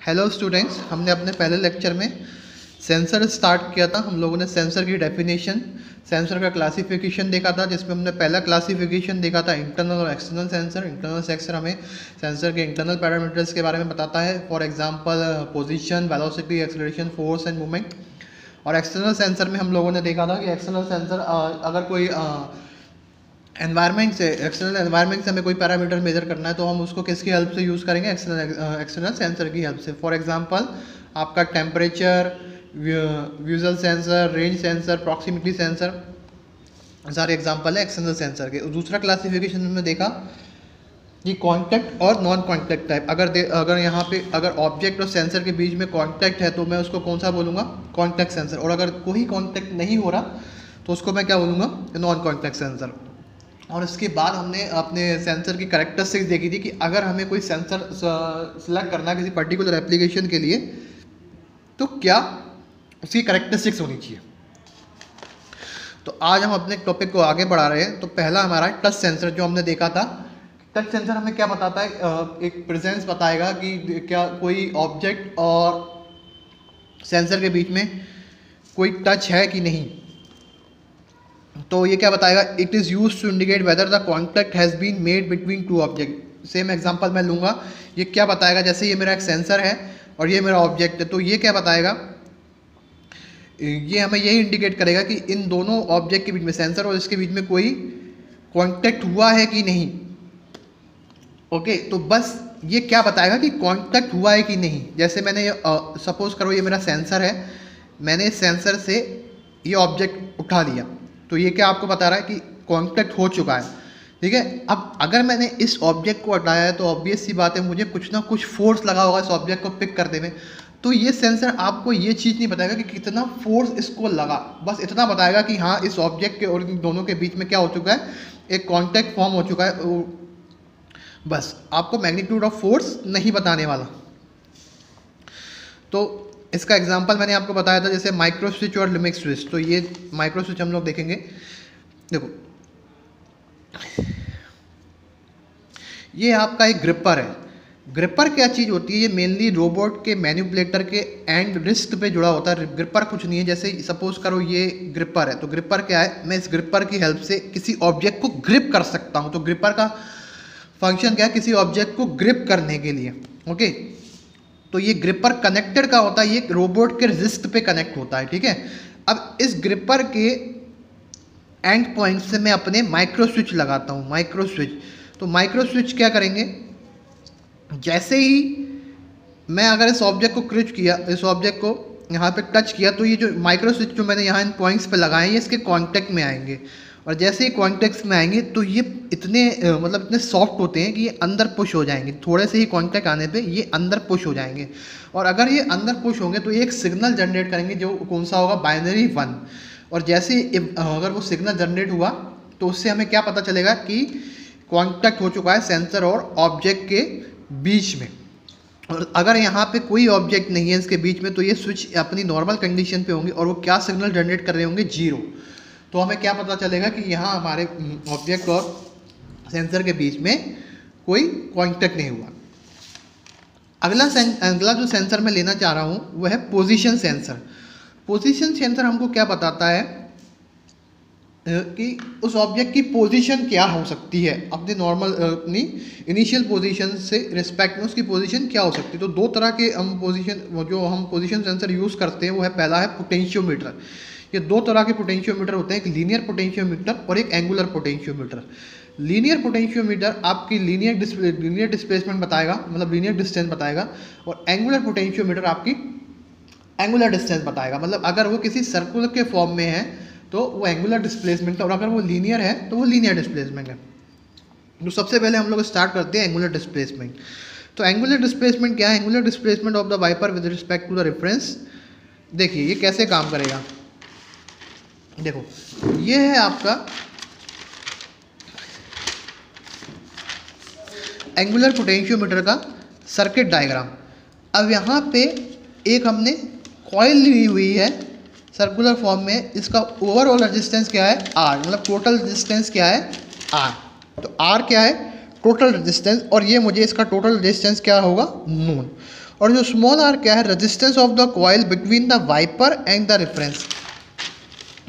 Hello students, हमने अपने पहले लेक्चर में सेंसर स्टार्ट किया था। हम लोगों ने सेंसर की डेफिनेशन, सेंसर का क्लासिफिकेशन देखा था, जिसमें हमने पहला क्लासिफिकेशन देखा था इंटरनल और एक्सटर्नल सेंसर। इंटरनल सेंसर हमें सेंसर के इंटरनल पैरामीटर्स के बारे में बताता है, for example position, velocity, acceleration, force and movement. और एक्सटर्नल सेंसर में हम लोगों ने देखा था कि एक्सटर्नल सेंसर अगर कोई एनवायरनमेंट से, एक्सटर्नल एनवायरनमेंट से हमें कोई पैरामीटर मेजर करना है तो हम उसको किसकी हेल्प से यूज़ करेंगे? एक्सटर्नल सेंसर की हेल्प से। फॉर एग्जांपल आपका temperature, visual sensor, range sensor, proximity sensor, सारे एग्जांपल है एक्सटर्नल सेंसर के। दूसरा क्लासिफिकेशन में देखा कि कॉन्टैक्ट और नॉन कॉन्टैक्ट टाइप। अगर यहाँ पे अगर ऑब्जेक्ट और सेंसर के बीच में कॉन्टैक्ट है तो मैं उसको कौन सा बोलूँगा? Contact sensor. और अगर कोई कॉन्टैक्ट नहीं हो रहा तो उसको मैं क्या बोलूँगा? Non contact sensor. और उसके बाद हमने अपने सेंसर की कैरेक्टरिस्टिक्स देखी थी कि अगर हमें कोई सेंसर सिलेक्ट करना है किसी पर्टिकुलर एप्लीकेशन के लिए तो क्या उसकी कैरेक्टरिस्टिक्स होनी चाहिए। तो आज हम अपने टॉपिक को आगे बढ़ा रहे हैं। तो पहला हमारा टच सेंसर जो हमने देखा था। टच सेंसर हमें क्या बताता है? एक प्रेजेंस बताएगा कि क्या कोई ऑब्जेक्ट और सेंसर के बीच में कोई टच है कि नहीं। तो ये क्या बताएगा? It is use to indicate whether the contact has been made between two object. Same example मैं लूँगा। ये क्या बताएगा? जैसे ये मेरा एक सेंसर है और ये मेरा ऑब्जेक्ट है, तो ये क्या बताएगा? ये हमें यही इंडिकेट करेगा कि इन दोनों ऑब्जेक्ट के बीच में, सेंसर और इसके बीच में कोई कॉन्टैक्ट हुआ है कि नहीं। ओके, तो बस ये क्या बताएगा कि कॉन्टैक्ट हुआ है कि नहीं। जैसे मैंने सपोज करो ये मेरा सेंसर है, मैंने इस सेंसर से ये ऑब्जेक्ट उठा लिया, तो ये क्या आपको बता रहा है कि कॉन्टैक्ट हो चुका है। ठीक है। अब अगर मैंने इस ऑब्जेक्ट को हटाया है तो ऑब्वियस सी बात है मुझे कुछ ना कुछ फोर्स लगा होगा इस ऑब्जेक्ट को पिक करने में। तो ये सेंसर आपको ये चीज़ नहीं बताएगा कि कितना फोर्स इसको लगा, बस इतना बताएगा कि हाँ इस ऑब्जेक्ट के और इन दोनों के बीच में क्या हो चुका है, एक कॉन्टैक्ट फॉर्म हो चुका है। बस आपको मैग्नीट्यूड ऑफ फोर्स नहीं बताने वाला। तो इसका एग्जांपल मैंने आपको बताया था, जैसे माइक्रो स्विच और लिमिट स्विच। तो ये माइक्रो स्विच हम लोग देखेंगे। देखो ये आपका एक ग्रिपर है। ग्रिपर क्या चीज़ होती है? ये मेनली रोबोट के मैनिपुलेटर के एंड रिस्ट पे जुड़ा होता है। ग्रिपर कुछ नहीं है, जैसे सपोज करो ये ग्रिपर है, तो ग्रिपर क्या है? मैं इस ग्रिपर की हेल्प से किसी ऑब्जेक्ट को ग्रिप कर सकता हूँ। तो ग्रिपर का फंक्शन क्या है? किसी ऑब्जेक्ट को ग्रिप करने के लिए। ओके, तो ये ग्रिपर कनेक्टेड का होता है, ये रोबोट के रिस्ट पे कनेक्ट होता है। ठीक है। अब इस ग्रिपर के एंड पॉइंट से मैं अपने माइक्रो स्विच लगाता हूँ, माइक्रो स्विच। तो माइक्रो स्विच क्या करेंगे? जैसे ही मैं अगर इस ऑब्जेक्ट को क्लिक किया, इस ऑब्जेक्ट को यहाँ पे टच किया, तो ये जो माइक्रो स्विच जो मैंने यहाँ इन पॉइंट्स पे लगाए हैं ये इसके कांटेक्ट में आएंगे। और जैसे ही कॉन्टैक्ट्स में आएंगे तो ये इतने मतलब इतने सॉफ्ट होते हैं कि ये अंदर पुश हो जाएंगे। थोड़े से ही कॉन्टैक्ट आने पे ये अंदर पुश हो जाएंगे। और अगर ये अंदर पुश होंगे तो ये एक सिग्नल जनरेट करेंगे, जो कौन सा होगा? बाइनरी 1। और जैसे अगर वो सिग्नल जनरेट हुआ तो उससे हमें क्या पता चलेगा कि कॉन्टैक्ट हो चुका है सेंसर और ऑब्जेक्ट के बीच में। और अगर यहाँ पे कोई ऑब्जेक्ट नहीं है इसके बीच में तो ये स्विच अपनी नॉर्मल कंडीशन पे होंगे और वो क्या सिग्नल जनरेट कर रहे होंगे? 0। तो हमें क्या पता चलेगा कि यहाँ हमारे ऑब्जेक्ट और सेंसर के बीच में कोई कॉन्टैक्ट नहीं हुआ। अगला जो सेंसर मैं लेना चाह रहा हूँ वह है पोजीशन सेंसर। पोजीशन सेंसर हमको क्या बताता है कि उस ऑब्जेक्ट की पोजीशन क्या हो सकती है, अपने नॉर्मल अपनी इनिशियल पोजीशन से रिस्पेक्ट में उसकी पोजीशन क्या हो सकती है। तो दो तरह के हम पोजीशन सेंसर यूज़ करते हैं, वो है, पहला है पोटेंशियोमीटर। ये दो तरह के पोटेंशियोमीटर होते हैं, एक लीनियर पोटेंशियोमीटर और एक एंगुलर पोटेंशियोमीटर। लीनियर पोटेंशियोमीटर आपकी लीनियर डिस्प्लेसमेंट बताएगा, मतलब लीनियर डिस्टेंस बताएगा। और एंगुलर पोटेंशियोमीटर आपकी एंगुलर डिस्टेंस बताएगा, मतलब अगर वो किसी सर्कुलर के फॉर्म में है तो वो एंगुलर डिस्प्लेसमेंट है, और अगर वो लीनियर है तो वो लीनियर डिस्प्लेसमेंट है। तो सबसे पहले हम लोग स्टार्ट करते हैं एंगुलर डिस्प्लेसमेंट। तो एंगुलर डिस्प्लेसमेंट क्या है? Angular displacement of the wiper with respect to the reference. देखिए ये कैसे काम करेगा। देखो ये है आपका एंगुलर पोटेंशियोमीटर का सर्किट डायग्राम। अब यहाँ पे एक हमने कॉइल ली हुई है सर्कुलर फॉर्म में, इसका ओवरऑल रेजिस्टेंस क्या है? R, मतलब टोटल रेजिस्टेंस क्या है? R। तो R क्या है? Total resistance. और ये मुझे इसका टोटल रेजिस्टेंस क्या होगा? नोन। और जो स्मॉल आर क्या है, resistance of the coil between the wiper and the reference.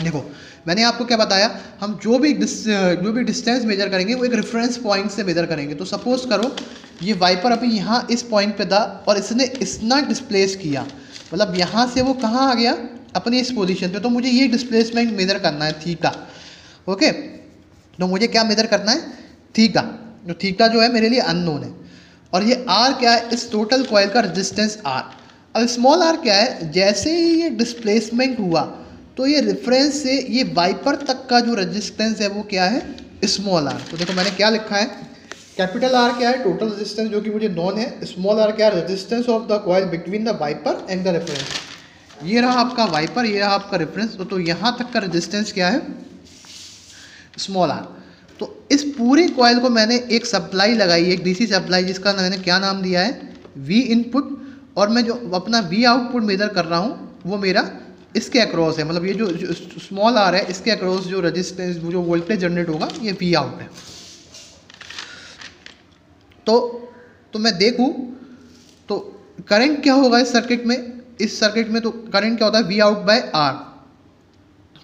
देखो मैंने आपको क्या बताया, हम जो भी डिस्टेंस मेजर करेंगे वो एक रेफरेंस पॉइंट से मेजर करेंगे। तो सपोज करो ये वाइपर अभी यहाँ इस पॉइंट पे था और इसने इतना डिस्प्लेस किया, मतलब यहाँ से वो कहाँ आ गया, अपनी इस पोजीशन पे। तो मुझे ये डिस्प्लेसमेंट मेजर करना है थीटा। ओके, तो मुझे क्या मेजर करना है, थीटा। तो थीटा जो है मेरे लिए अननोन है। और ये आर क्या है, इस टोटल कॉइल का रेजिस्टेंस आर। अब स्मॉल आर क्या है, जैसे ही ये डिस्प्लेसमेंट हुआ तो ये रेफरेंस से ये वाइपर तक का जो रेजिस्टेंस है वो क्या है, स्मॉल आर। तो देखो मैंने क्या लिखा है, कैपिटल आर क्या है, टोटल रेजिस्टेंस जो कि मुझे नॉन है। स्मॉल आर क्या है, resistance of the coil between the wiper and the reference. ये रहा आपका वाइपर, ये रहा आपका रेफरेंस। तो यहाँ तक का रेजिस्टेंस क्या है, स्मॉल आर। तो इस पूरी कॉइल को मैंने एक सप्लाई लगाई, एक डीसी सप्लाई, जिसका मैंने क्या नाम दिया है, वी इनपुट। और मैं जो अपना वी आउटपुट मेजर कर रहा हूँ वो मेरा इसके अक्रॉस है, मतलब ये जो स्मॉल आर है इसके अक्रॉस जो रेजिस्टेंस, जो वोल्टेज जनरेट होगा ये वी आउट है। तो मैं देखूँ तो करंट क्या होगा इस सर्किट में, इस सर्किट में तो करंट क्या होता है, वी आउट बाय आर।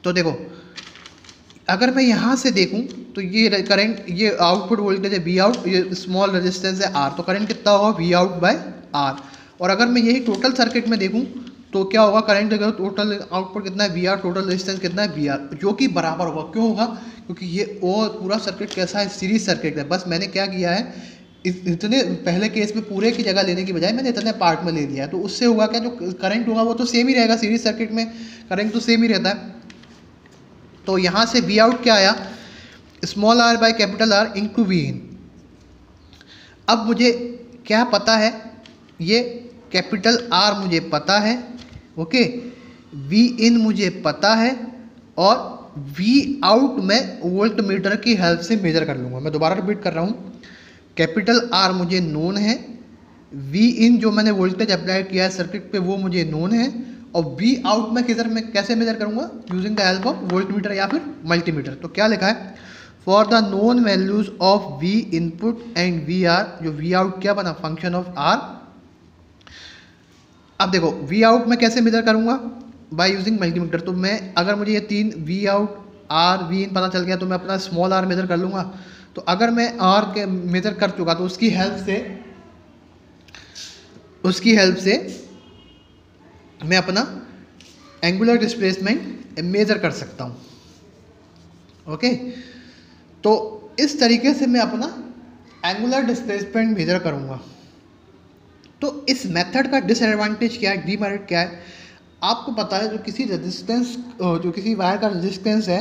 तो देखो अगर मैं यहाँ से देखूँ तो ये करंट, ये आउटपुट वोल्टेज है वी आउट, ये स्मॉल रेजिस्टेंस है आर, तो करंट कितना होगा, वी आउट बाय आर। और अगर मैं यही टोटल सर्किट में देखूँ तो क्या होगा, करंट अगर टोटल आउटपुट कितना है वी आर, टोटल रेजिस्टेंस कितना है वी आर, जो कि बराबर होगा। क्यों होगा, क्योंकि ये और पूरा सर्किट कैसा है, सीरीज सर्किट है। बस मैंने क्या किया है, इतने पहले केस में पूरे की जगह लेने की बजाय मैंने इतने पार्ट में ले लिया है। तो उससे होगा क्या, जो करंट होगा वो तो सेम ही रहेगा, सीरीज सर्किट में करंट तो सेम ही रहता है। तो यहाँ से वी आउट क्या आया, small R by capital R into V in. अब मुझे क्या पता है, ये कैपिटल आर मुझे पता है, ओके, वी इन मुझे पता है, और वी आउट मैं वोल्ट मीटर की हेल्प से मेजर कर लूँगा। मैं दोबारा रिपीट कर रहा हूँ, कैपिटल आर मुझे नोन है, वी इन जो मैंने वोल्टेज अप्लाई किया है सर्किट पे वो मुझे नोन है, और वी आउट मैं कैसे मेजर करूँगा, using the help of voltmeter या फिर मल्टीमीटर। तो क्या लिखा है, for the known values of V input and V R, जो वी आउट क्या बना, फंक्शन ऑफ आर। अब देखो वी आउट मैं कैसे मेजर करूँगा, बाय यूजिंग मल्टीमीटर। तो मैं अगर मुझे ये तीन वी आउट आर वी इन पता चल गया तो मैं अपना स्मॉल आर मेजर कर लूँगा। तो अगर मैं आर के मेजर कर चुका तो उसकी हेल्प से मैं अपना एंगुलर डिस्प्लेसमेंट मेजर कर सकता हूँ। ओके, तो इस तरीके से मैं अपना एंगुलर डिस्प्लेसमेंट मेजर करूँगा। तो इस मेथड का डिसएडवांटेज क्या है, डीमेरिट क्या है, आपको पता है जो किसी वायर का रेजिस्टेंस है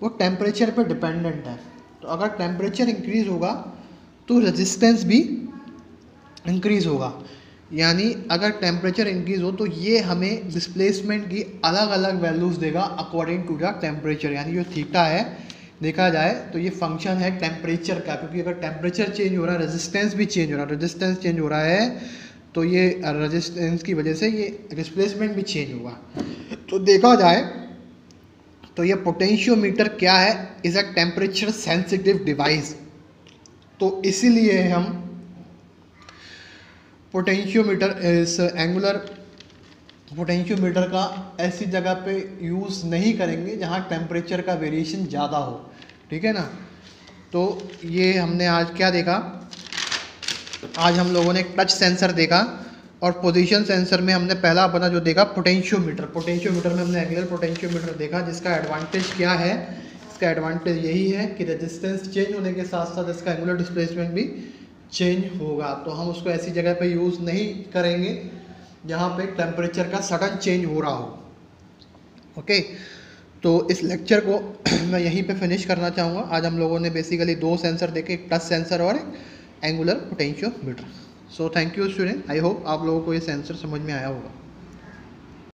वो टेम्परेचर पर डिपेंडेंट है। तो अगर टेम्परेचर इंक्रीज़ होगा तो रेजिस्टेंस भी इंक्रीज़ होगा। यानी अगर टेम्परेचर इंक्रीज़ हो तो ये हमें डिस्प्लेसमेंट की अलग अलग वैल्यूज़ देगा अकॉर्डिंग टू द टेम्परेचर। यानी जो थीटा है देखा जाए तो ये फंक्शन है टेम्परेचर का, क्योंकि अगर टेम्परेचर चेंज हो रहा है रेजिस्टेंस भी चेंज हो रहा है, रेजिस्टेंस चेंज हो रहा है तो ये रेजिस्टेंस की वजह से ये डिस्प्लेसमेंट भी चेंज होगा। तो देखा जाए तो ये पोटेंशियोमीटर क्या है, is a temperature sensitive device. तो इसीलिए हम पोटेंशियोमीटर, इस एंगुलर पोटेंशियोमीटर का ऐसी जगह पे यूज़ नहीं करेंगे जहाँ टेम्परेचर का वेरिएशन ज़्यादा हो, ठीक है ना। तो ये हमने आज क्या देखा, आज हम लोगों ने एक टच सेंसर देखा, और पोजीशन सेंसर में हमने पहला अपना जो देखा पोटेंशियोमीटर में हमने एंगुलर पोटेंशियोमीटर देखा, जिसका एडवांटेज क्या है, इसका एडवांटेज यही है कि रेजिस्टेंस चेंज होने के साथ साथ इसका एंगुलर डिस्प्लेसमेंट भी चेंज होगा। तो हम उसको ऐसी जगह पे यूज़ नहीं करेंगे जहाँ पे टेम्परेचर का सडन चेंज हो रहा हो। ओके, तो इस लेक्चर को मैं यहीं पे फिनिश करना चाहूँगा। आज हम लोगों ने बेसिकली दो सेंसर देखे, एक टच सेंसर और एक angular potentiometer. So thank you student, I hope आप लोगों को ये सेंसर समझ में आया होगा।